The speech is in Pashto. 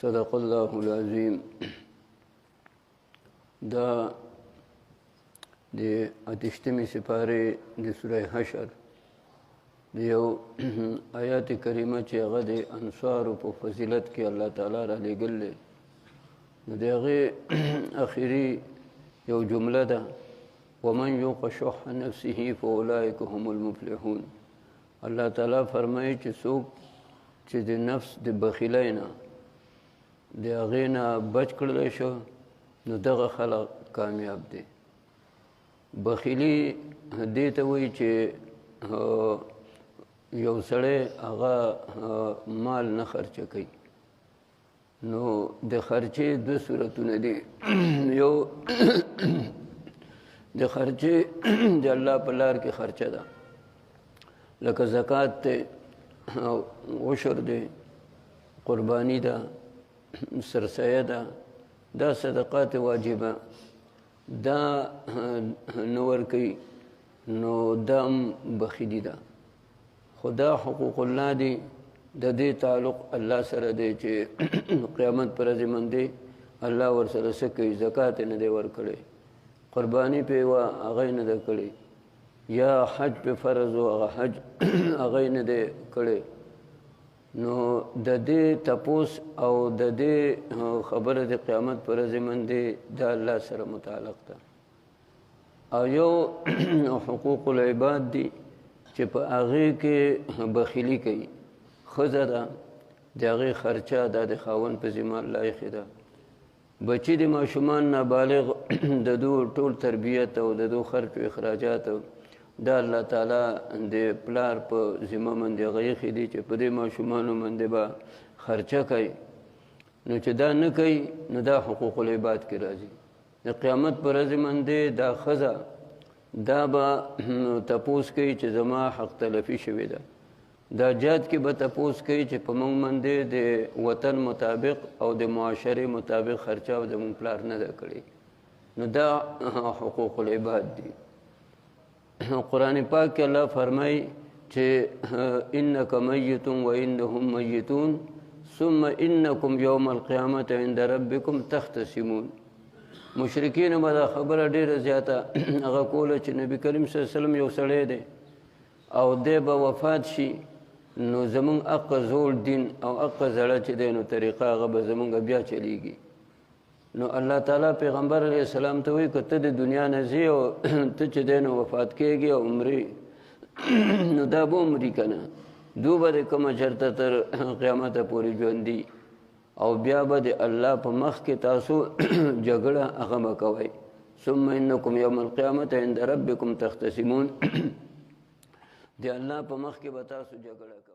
صدق الله العظیم. دا د اتشتمی سپاره د سوره حشر د یو آیات کریمه چې هغه د انصارو په فضیلت کې الله تعالی را لېږل دی. نو د هغې اخري یو جمله ده: ومن یوق شح نفسه فاولئک هم المفلحون. الله تعالی فرمایي چې څوک چې د نفس د بخیلۍ نه د هغې نه بچ کړلی شو نو دغه خلق کامیاب دی. بخیلي دې ته وایي چې یو سړی هغه مال نه خرچه کوي. نو د خرچې دوه صورتونه دي. یو د خرچې د الله په لار کې خرچه ده، لکه زکات دی، عشر دی، قربانی ده، سرسایه ده، دا صدقات واجبه دا نه ورکوي، نو دا هم بخیلي ده. خو دا حقوق الله دی، د دې تعلق الله سره دی چې قیامت پر ورځ باندې الله ورسره څه کوي؟ زکات یې نه دی ورکړی، قرباني پې وه هغه یې نه ده کړې، یا حج پې فرض و هغه حج هغه یې نه دی کړی. نو د دې تپوس او د دې خبره د قیامت پر ورځ باندې دا الله سره متعلق ده. او یو حقوق العباد دي چې په هغې کې بخیلي کوي. ښځه ده، د هغې خرچه دا د خاوند په ذمه الله ایښې ده. بچي د ماشومان نابالغ د دو ټول تربیت او د دو خرچ و اخراجات دا الله تعالی د پلار په ذمه باندې هغه ایښي دي چې په دې ماشومانو باندې به خرچه کوي. نو چې دا نه کوي نو دا حقوق العباد کې راځي. د قیامت په ورځ باندې دا ښځه دا به تپوس کوي چې زما حق تلفي شوې ده. دا جهاد کې به تپوس کوي چې په موږ باندې د وطن مطابق او د معاشرې مطابق خرچه او د موږ پلار نه ده کړې. نو دا حقوق العباد دي. قرآن پاک کې الله فرمایي چې انک میت و انهم میتون ثم انکم یوم القیامة عند ربکم تختصمون. مشرکین به دا خبره ډیره زیاته هغه کوله چې نبی کریم صلی الله علیه وسلم یو سړی دی او دی به وفات شي، نو زمونږ اقه زوړ دین او اقه زړه چې دی نو طریقه هغه به زمونږ بیا چلیږي. نو الله تعالی پیغمبر علیه السلام ته وایي که ته د دنیا نه ځې او ته چې دی نو وفات کېږي او عمرې نو دا به عمري که نه، دو به د کومه چېرته تر قیامته پورې ژوندي او بیا به د الله په مخ کې تاسو جګړه هغه به کوئ. ثم انکم یوم القیامة عند ربکم تختصمون. د الله په مخ کې به تاسو جګړه کوئ.